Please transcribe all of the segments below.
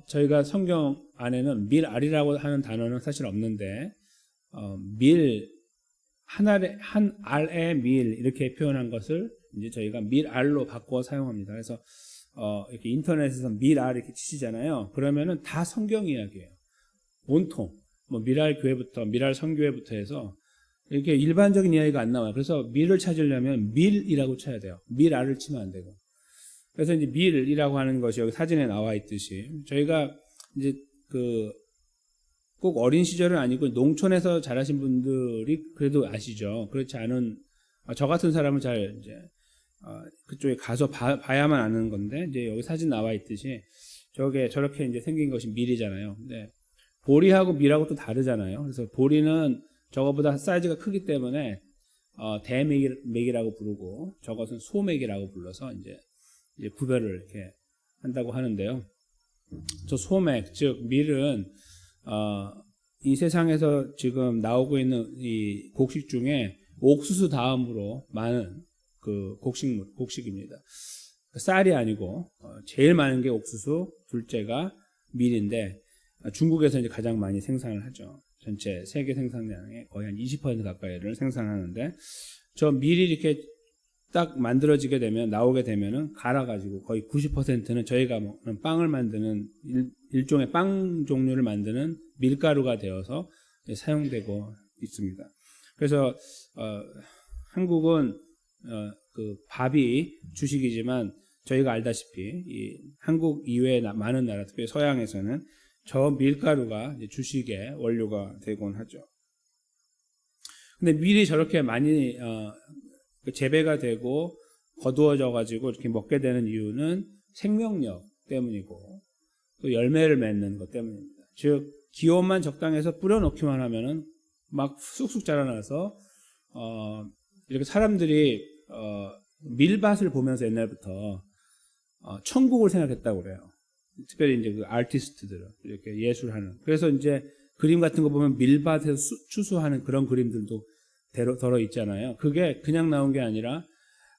저희가 성경 안에는 밀알이라고 하는 단어는 사실 없는데, 밀, 한 알의 밀, 이렇게 표현한 것을 이제 저희가 밀알로 바꿔 사용합니다. 그래서, 이렇게 인터넷에서 밀알 이렇게 치시잖아요. 그러면은 다 성경 이야기예요. 온통. 뭐, 밀알 교회부터, 밀알 선교회부터 해서 이렇게 일반적인 이야기가 안 나와요. 그래서 밀을 찾으려면 밀이라고 쳐야 돼요. 밀알을 치면 안 되고. 그래서 이제 밀이라고 하는 것이 여기 사진에 나와 있듯이 저희가 이제 꼭 어린 시절은 아니고 농촌에서 자라신 분들이 그래도 아시죠. 그렇지 않은 저 같은 사람은 잘 이제 그쪽에 가서 봐야만 아는 건데, 이제 여기 사진 나와 있듯이 저렇게 이제 생긴 것이 밀이잖아요. 근데 보리하고 밀하고 또 다르잖아요. 그래서 보리는 저거보다 사이즈가 크기 때문에 대맥이라고 부르고, 저것은 소맥이라고 불러서 이제 구별을 이렇게 한다고 하는데요. 저 소맥, 즉 밀은 이 세상에서 지금 나오고 있는 이 곡식 중에 옥수수 다음으로 많은 그 곡식입니다. 쌀이 아니고 제일 많은 게 옥수수, 둘째가 밀인데, 중국에서 이제 가장 많이 생산을 하죠. 전체 세계 생산량의 거의 한 20% 가까이를 생산하는데, 저 밀이 이렇게 딱 만들어지게 되면, 나오게 되면은 갈아가지고 거의 90%는 저희가 먹는 빵을 만드는 일종의 빵 종류를 만드는 밀가루가 되어서 사용되고 있습니다. 그래서 한국은 그 밥이 주식이지만, 저희가 알다시피 이 한국 이외의 많은 나라, 특히 서양에서는 저 밀가루가 이제 주식의 원료가 되곤 하죠. 근데 밀이 저렇게 많이 재배가 되고 거두어져 가지고 이렇게 먹게 되는 이유는 생명력 때문이고, 또 열매를 맺는 것 때문입니다. 즉 기온만 적당해서 뿌려놓기만 하면은 막 쑥쑥 자라나서 이렇게 사람들이 밀밭을 보면서 옛날부터 천국을 생각했다고 그래요. 특별히 이제 그 아티스트들은 이렇게 예술하는. 그래서 이제 그림 같은 거 보면 밀밭에서 추수하는 그런 그림들도 들어 있잖아요. 그게 그냥 나온 게 아니라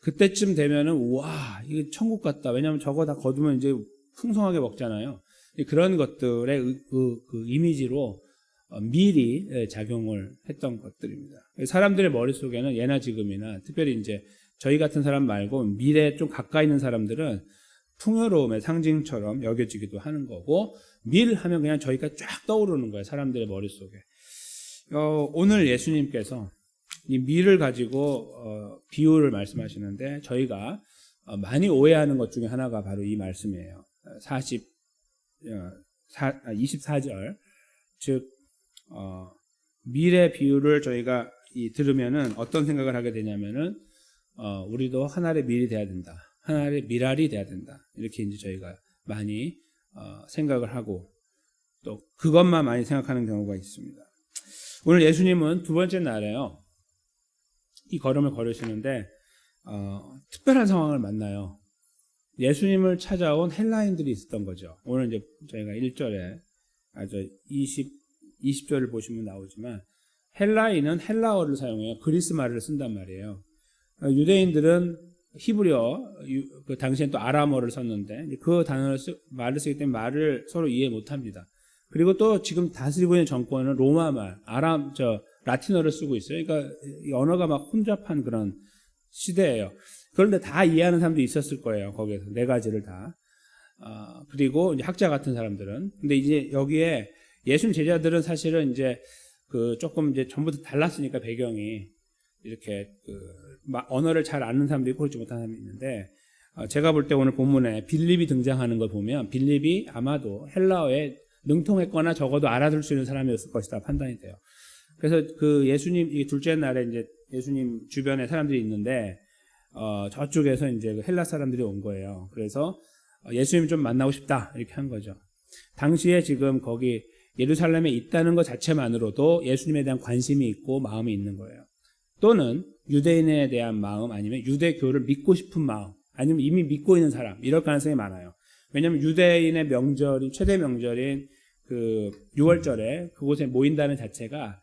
그때쯤 되면은 와, 이게 천국 같다. 왜냐하면 저거 다 거두면 이제 풍성하게 먹잖아요. 그런 것들의 그 이미지로 밀이 작용을 했던 것들입니다. 사람들의 머릿속에는 예나 지금이나, 특별히 이제 저희 같은 사람 말고 밀에 좀 가까이 있는 사람들은 풍요로움의 상징처럼 여겨지기도 하는 거고, 밀 하면 그냥 저희가 쫙 떠오르는 거예요. 사람들의 머릿속에. 오늘 예수님께서 이 밀을 가지고 비유를 말씀하시는데, 저희가 많이 오해하는 것 중에 하나가 바로 이 말씀이에요. 24절. 즉 밀의 비유를 저희가 들으면은 어떤 생각을 하게 되냐면은 우리도 한 알의 밀이 돼야 된다, 한 알의 밀알이 돼야 된다, 이렇게 이제 저희가 많이 생각을 하고, 또 그것만 많이 생각하는 경우가 있습니다. 오늘 예수님은 두 번째 날에요, 이 걸음을 걸으시는데 특별한 상황을 만나요. 예수님을 찾아온 헬라인들이 있었던 거죠. 오늘 이제 저희가 1절에 20절을 보시면 나오지만, 헬라인은 헬라어를 사용해요. 그리스 말을 쓴단 말이에요. 유대인들은 히브리어, 그 당시엔 또 아람어를 썼는데, 그 말을 쓰기 때문에 말을 서로 이해 못 합니다. 그리고 또 지금 다스리고 있는 정권은 로마 말, 라틴어를 쓰고 있어요. 그러니까 이 언어가 막 혼잡한 그런 시대예요. 그런데 다 이해하는 사람도 있었을 거예요. 거기에서 네 가지를 다. 그리고 이제 학자 같은 사람들은. 근데 이제 여기에 예수님 제자들은 사실은 이제 조금 이제 전부터 달랐으니까 배경이 이렇게 언어를 잘 아는 사람도 있고 그렇지 못한 사람이 있는데, 제가 볼 때 오늘 본문에 빌립이 등장하는 걸 보면 빌립이 아마도 헬라어에 능통했거나 적어도 알아들 수 있는 사람이었을 것이다 판단이 돼요. 그래서 예수님 이 둘째 날에 이제 예수님 주변에 사람들이 있는데 저쪽에서 이제 헬라 사람들이 온 거예요. 그래서 예수님 좀 만나고 싶다 이렇게 한 거죠. 당시에 지금 거기 예루살렘에 있다는 것 자체만으로도 예수님에 대한 관심이 있고 마음이 있는 거예요. 또는 유대인에 대한 마음, 아니면 유대교를 믿고 싶은 마음, 아니면 이미 믿고 있는 사람, 이럴 가능성이 많아요. 왜냐하면 유대인의 명절인, 최대 명절인 그 6월절에 그곳에 모인다는 자체가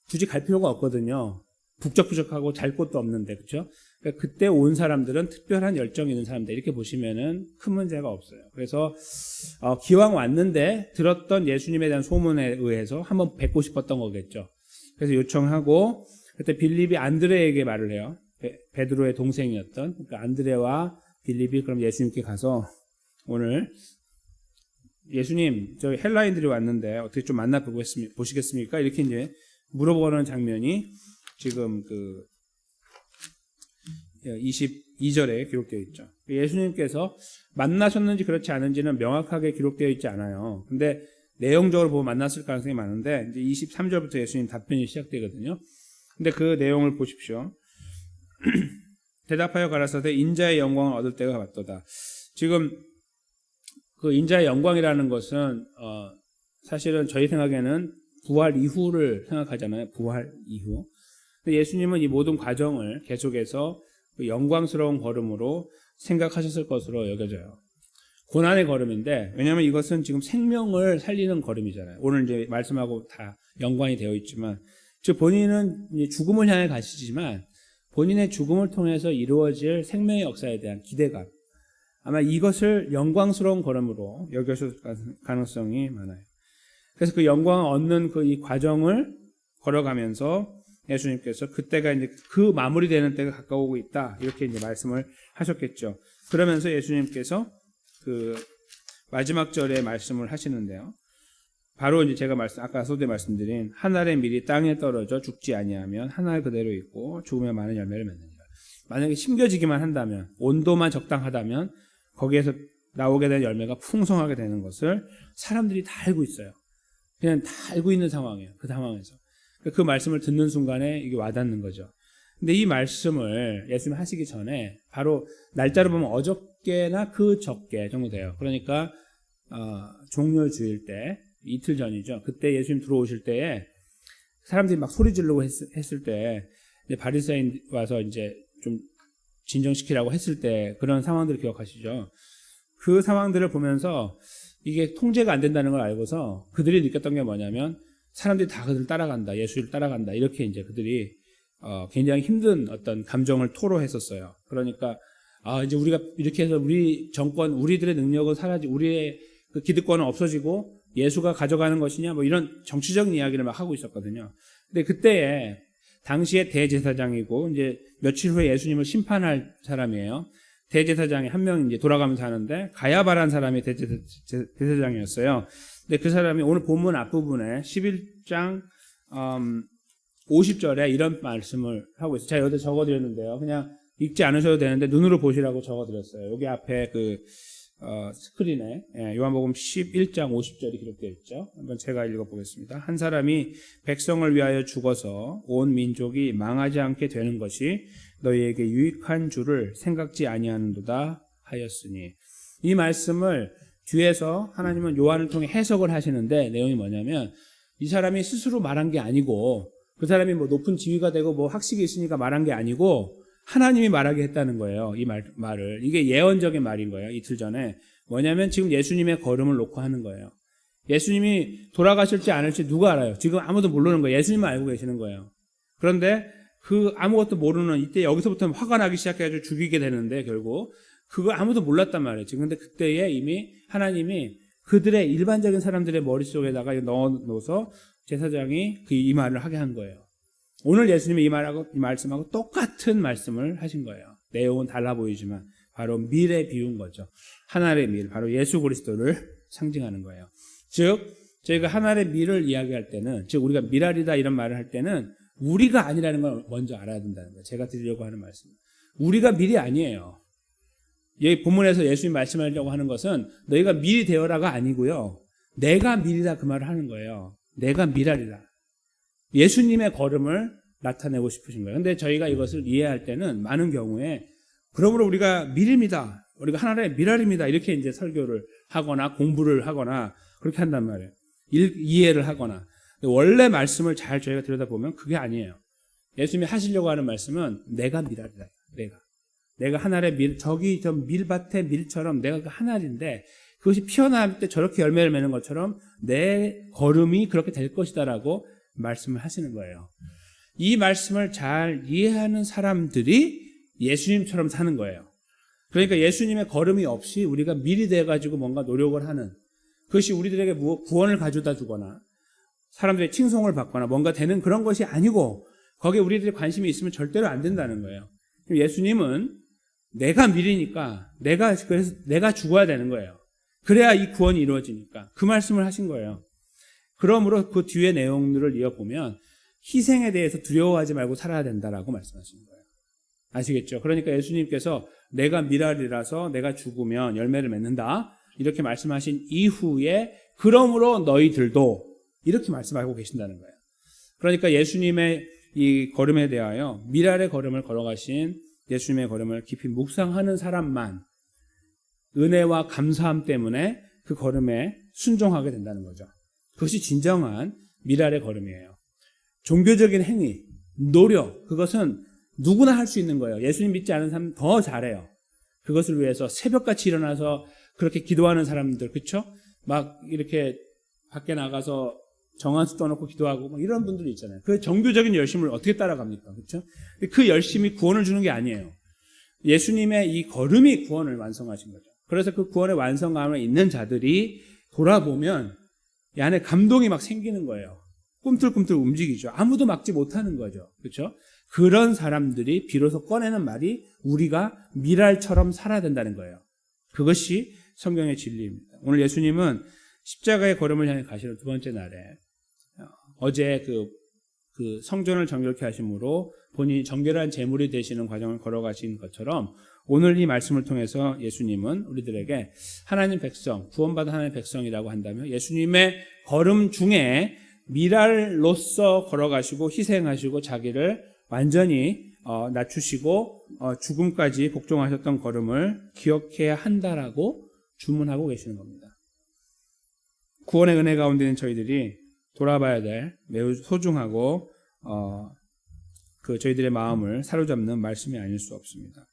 굳이 갈 필요가 없거든요. 북적북적하고 잘 곳도 없는데, 그렇죠? 그러니까 그때 온 사람들은 특별한 열정이 있는 사람들 이렇게 보시면은 큰 문제가 없어요. 그래서 기왕 왔는데 들었던 예수님에 대한 소문에 의해서 한번 뵙고 싶었던 거겠죠. 그래서 요청하고 그때 빌립이 안드레에게 말을 해요. 베드로의 동생이었던 그러니까 안드레와 빌립이 그럼 예수님께 가서 오늘 예수님 저희 헬라인들이 왔는데 어떻게 좀 만나 보시겠습니까? 이렇게 이제 물어보는 장면이 지금 그 22절에 기록되어 있죠. 예수님께서 만나셨는지 그렇지 않은지는 명확하게 기록되어 있지 않아요. 근데 내용적으로 보면 만났을 가능성이 많은데 이제 23절부터 예수님 답변이 시작되거든요. 근데 그 내용을 보십시오. 대답하여 가라사대 인자의 영광을 얻을 때가 왔도다. 지금 그 인자의 영광이라는 것은 사실은 저희 생각에는 부활 이후를 생각하잖아요. 부활 이후. 근데 예수님은 이 모든 과정을 계속해서 그 영광스러운 걸음으로 생각하셨을 것으로 여겨져요. 고난의 걸음인데 왜냐하면 이것은 지금 생명을 살리는 걸음이잖아요. 오늘 이제 말씀하고 다 연관이 되어 있지만 즉 본인은 이제 죽음을 향해 가시지만 본인의 죽음을 통해서 이루어질 생명의 역사에 대한 기대감 아마 이것을 영광스러운 걸음으로 여겨질 가능성이 많아요. 그래서 그 영광을 얻는 그 이 과정을 걸어가면서 예수님께서 그때가 이제 그 마무리되는 때가 가까우고 있다 이렇게 이제 말씀을 하셨겠죠. 그러면서 예수님께서 그 마지막 절에 말씀을 하시는데요. 바로 이제 제가 아까 소대 말씀드린 한 알의 밀이 땅에 떨어져 죽지 아니하면 한 알 그대로 있고 죽으면 많은 열매를 맺느니라. 만약에 심겨지기만 한다면 온도만 적당하다면 거기에서 나오게 된 열매가 풍성하게 되는 것을 사람들이 다 알고 있어요. 그냥 다 알고 있는 상황이에요. 그 상황에서. 그 말씀을 듣는 순간에 이게 와닿는 거죠. 근데 이 말씀을 예수님 하시기 전에 바로 날짜로 보면 어저께나 그 적게 정도 돼요. 그러니까 종려 주일 때 이틀 전이죠. 그때 예수님 들어오실 때에 사람들이 막 소리 지르고 했을 때 바리새인 와서 이제 좀 진정시키라고 했을 때 그런 상황들을 기억하시죠. 그 상황들을 보면서 이게 통제가 안 된다는 걸 알고서 그들이 느꼈던 게 뭐냐면 사람들이 다 그들을 따라간다, 예수를 따라간다 이렇게 이제 그들이 굉장히 힘든 어떤 감정을 토로했었어요. 그러니까 이제 우리가 이렇게 해서 우리 정권, 우리들의 능력은 사라지고 우리의 그 기득권은 없어지고 예수가 가져가는 것이냐 뭐 이런 정치적인 이야기를 막 하고 있었거든요. 근데 그때에 당시에 대제사장이고 이제 며칠 후에 예수님을 심판할 사람이에요. 대제사장이 한 명 이제 돌아가면서 하는데 가야바라는 사람이 대제사장이었어요. 근데 그 사람이 오늘 본문 앞부분에 11장 50절에 이런 말씀을 하고 있어요. 제가 여기다 적어드렸는데요. 그냥 읽지 않으셔도 되는데 눈으로 보시라고 적어드렸어요. 여기 앞에 그 스크린에 요한복음 11장 50절이 기록되어 있죠. 한번 제가 읽어보겠습니다. 한 사람이 백성을 위하여 죽어서 온 민족이 망하지 않게 되는 것이 너희에게 유익한 줄을 생각지 아니하는도다 하였으니 이 말씀을 뒤에서 하나님은 요한을 통해 해석을 하시는데 내용이 뭐냐면 이 사람이 스스로 말한 게 아니고 그 사람이 뭐 높은 지위가 되고 뭐 학식이 있으니까 말한 게 아니고 하나님이 말하게 했다는 거예요. 이 말을. 이게 예언적인 말인 거예요. 이틀 전에. 뭐냐면 지금 예수님의 걸음을 놓고 하는 거예요. 예수님이 돌아가실지 않을지 누가 알아요? 지금 아무도 모르는 거예요. 예수님만 알고 계시는 거예요. 그런데 그 아무것도 모르는 이때 여기서부터 화가 나기 시작해가지고 죽이게 되는데 결국 그거 아무도 몰랐단 말이에요. 지금 근데 그때에 이미 하나님이 그들의 일반적인 사람들의 머릿속에다가 넣어서 제사장이 이 말을 하게 한 거예요. 오늘 예수님이 이 말씀하고 똑같은 말씀을 하신 거예요. 내용은 달라 보이지만 바로 밀에 비운 거죠. 한 알의 밀, 바로 예수 그리스도를 상징하는 거예요. 즉 저희가 한 알의 밀을 이야기할 때는 즉 우리가 밀알이다 이런 말을 할 때는 우리가 아니라는 걸 먼저 알아야 된다는 거예요. 제가 드리려고 하는 말씀. 우리가 밀이 아니에요. 여기 본문에서 예수님 말씀하려고 하는 것은 너희가 밀이 되어라가 아니고요. 내가 밀이다 그 말을 하는 거예요. 내가 밀알이다. 예수님의 걸음을 나타내고 싶으신 거예요. 근데 저희가 이것을 이해할 때는 많은 경우에 그러므로 우리가 밀입니다. 우리가 하나의 밀알입니다. 이렇게 이제 설교를 하거나 공부를 하거나 그렇게 한단 말이에요. 이해를 하거나. 원래 말씀을 잘 저희가 들여다보면 그게 아니에요. 예수님이 하시려고 하는 말씀은 내가 밀알이다. 내가 한 알의 밀, 저기 저 밀밭의 밀처럼 내가 그 한 알인데 그것이 피어날 때 저렇게 열매를 맺는 것처럼 내 걸음이 그렇게 될 것이다라고 말씀을 하시는 거예요. 이 말씀을 잘 이해하는 사람들이 예수님처럼 사는 거예요. 그러니까 예수님의 걸음이 없이 우리가 미리 돼가지고 뭔가 노력을 하는, 그것이 우리들에게 구원을 가져다 주거나 사람들의 칭송을 받거나 뭔가 되는 그런 것이 아니고, 거기에 우리들이 관심이 있으면 절대로 안 된다는 거예요. 예수님은 내가 미리니까 그래서 내가 죽어야 되는 거예요. 그래야 이 구원이 이루어지니까 그 말씀을 하신 거예요. 그러므로 그 뒤에 내용들을 이어보면 희생에 대해서 두려워하지 말고 살아야 된다라고 말씀하시는 거예요. 아시겠죠? 그러니까 예수님께서 내가 미랄이라서 내가 죽으면 열매를 맺는다 이렇게 말씀하신 이후에 그러므로 너희들도 이렇게 말씀하고 계신다는 거예요. 그러니까 예수님의 이 걸음에 대하여 미랄의 걸음을 걸어가신 예수님의 걸음을 깊이 묵상하는 사람만 은혜와 감사함 때문에 그 걸음에 순종하게 된다는 거죠. 그것이 진정한 미랄의 걸음이에요. 종교적인 행위, 노력, 그것은 누구나 할 수 있는 거예요. 예수님 믿지 않은 사람은 더 잘해요. 그것을 위해서 새벽같이 일어나서 그렇게 기도하는 사람들, 그렇죠? 막 이렇게 밖에 나가서 정한수 떠놓고 기도하고 막 이런 분들이 있잖아요. 그 정교적인 열심을 어떻게 따라갑니까? 그렇죠? 그 열심이 구원을 주는 게 아니에요. 예수님의 이 걸음이 구원을 완성하신 거죠. 그래서 그 구원의 완성감에 있는 자들이 돌아보면 이 안에 감동이 막 생기는 거예요. 꿈틀꿈틀 움직이죠. 아무도 막지 못하는 거죠. 그렇죠? 그런 사람들이 비로소 꺼내는 말이 우리가 미랄처럼 살아야 된다는 거예요. 그것이 성경의 진리입니다. 오늘 예수님은 십자가의 걸음을 향해 가시는 두 번째 날에 어제 그 성전을 정결케 하심으로 본인이 정결한 제물이 되시는 과정을 걸어가신 것처럼 오늘 이 말씀을 통해서 예수님은 우리들에게 하나님 백성, 구원받은 하나님의 백성이라고 한다면 예수님의 걸음 중에 미랄로서 걸어가시고 희생하시고 자기를 완전히 낮추시고 죽음까지 복종하셨던 걸음을 기억해야 한다라고 주문하고 계시는 겁니다. 구원의 은혜 가운데 있는 저희들이 돌아봐야 될 매우 소중하고 그 저희들의 마음을 사로잡는 말씀이 아닐 수 없습니다.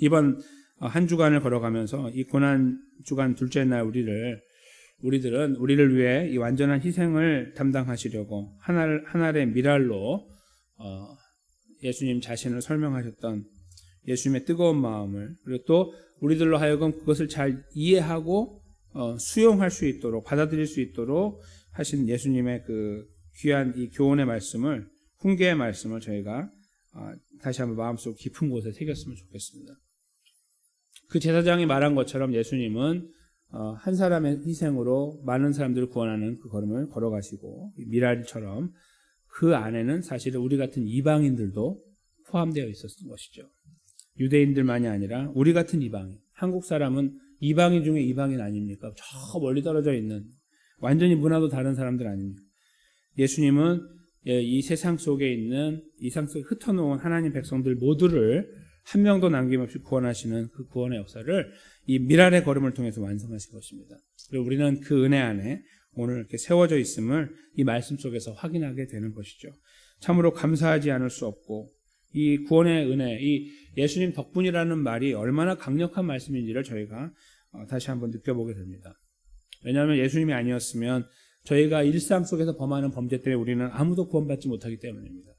이번 한 주간을 걸어가면서 이 고난 주간 둘째 날 우리들은 우리를 위해 이 완전한 희생을 담당하시려고 하늘의 미랄로 예수님 자신을 설명하셨던 예수님의 뜨거운 마음을, 그리고 또 우리들로 하여금 그것을 잘 이해하고 수용할 수 있도록, 받아들일 수 있도록 하신 예수님의 그 귀한 이 교훈의 말씀을, 훈계의 말씀을 저희가 다시 한번 마음속 깊은 곳에 새겼으면 좋겠습니다. 그 제사장이 말한 것처럼 예수님은 한 사람의 희생으로 많은 사람들을 구원하는 그 걸음을 걸어가시고 미랄처럼 그 안에는 사실은 우리 같은 이방인들도 포함되어 있었던 것이죠. 유대인들만이 아니라 우리 같은 이방인, 한국 사람은 이방인 중에 이방인 아닙니까? 저 멀리 떨어져 있는 완전히 문화도 다른 사람들 아닙니까? 예수님은 이 세상 속에 있는 이 세상 속에 흩어놓은 하나님 백성들 모두를 한 명도 남김없이 구원하시는 그 구원의 역사를 이 미랄의 걸음을 통해서 완성하신 것입니다. 그리고 우리는 그 은혜 안에 오늘 이렇게 세워져 있음을 이 말씀 속에서 확인하게 되는 것이죠. 참으로 감사하지 않을 수 없고, 이 구원의 은혜, 이 예수님 덕분이라는 말이 얼마나 강력한 말씀인지를 저희가 다시 한번 느껴보게 됩니다. 왜냐하면 예수님이 아니었으면 저희가 일상 속에서 범하는 범죄 때문에 우리는 아무도 구원받지 못하기 때문입니다.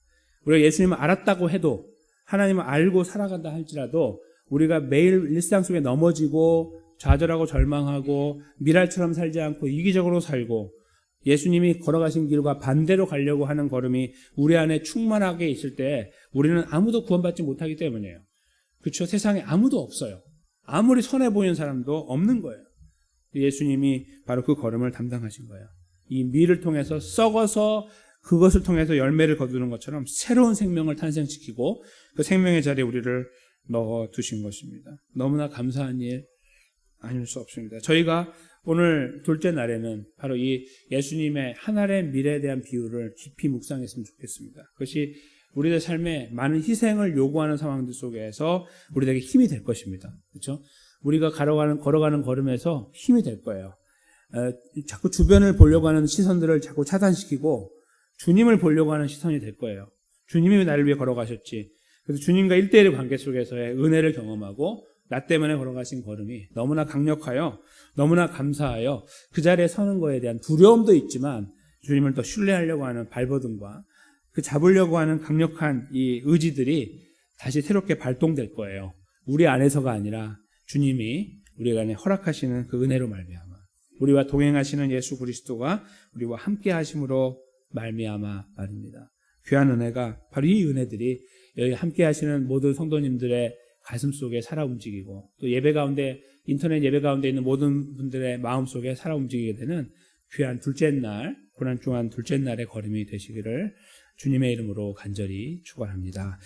우리가 예수님을 알았다고 해도, 하나님을 알고 살아간다 할지라도 우리가 매일 일상 속에 넘어지고 좌절하고 절망하고 미랄처럼 살지 않고 이기적으로 살고 예수님이 걸어가신 길과 반대로 가려고 하는 걸음이 우리 안에 충만하게 있을 때 우리는 아무도 구원받지 못하기 때문이에요. 그렇죠? 세상에 아무도 없어요. 아무리 선해 보이는 사람도 없는 거예요. 예수님이 바로 그 걸음을 담당하신 거예요. 이 밀을 통해서 썩어서 그것을 통해서 열매를 거두는 것처럼 새로운 생명을 탄생시키고 그 생명의 자리에 우리를 넣어두신 것입니다. 너무나 감사한 일 아닐 수 없습니다. 저희가 오늘 둘째 날에는 바로 이 예수님의 하늘의 미래에 대한 비유를 깊이 묵상했으면 좋겠습니다. 그것이 우리의 삶에 많은 희생을 요구하는 상황들 속에서 우리에게 힘이 될 것입니다. 그렇죠? 우리가 걸어가는 걸음에서 힘이 될 거예요. 자꾸 주변을 보려고 하는 시선들을 자꾸 차단시키고 주님을 보려고 하는 시선이 될 거예요. 주님이 나를 위해 걸어가셨지. 그래서 주님과 1대1의 관계 속에서의 은혜를 경험하고 나 때문에 걸어가신 걸음이 너무나 강력하여 너무나 감사하여 그 자리에 서는 거에 대한 두려움도 있지만 주님을 더 신뢰하려고 하는 발버둥과 그 잡으려고 하는 강력한 이 의지들이 다시 새롭게 발동될 거예요. 우리 안에서가 아니라 주님이 우리 안에 허락하시는 그 은혜로 말미암아 우리와 동행하시는 예수 그리스도가 우리와 함께 하심으로 말미암아 말입니다. 귀한 은혜가 바로 이 은혜들이 여기 함께 하시는 모든 성도님들의 가슴 속에 살아 움직이고 또 예배 가운데 인터넷 예배 가운데 있는 모든 분들의 마음 속에 살아 움직이게 되는 귀한 둘째 날, 고난 중한 둘째 날의 걸음이 되시기를 주님의 이름으로 간절히 축원합니다.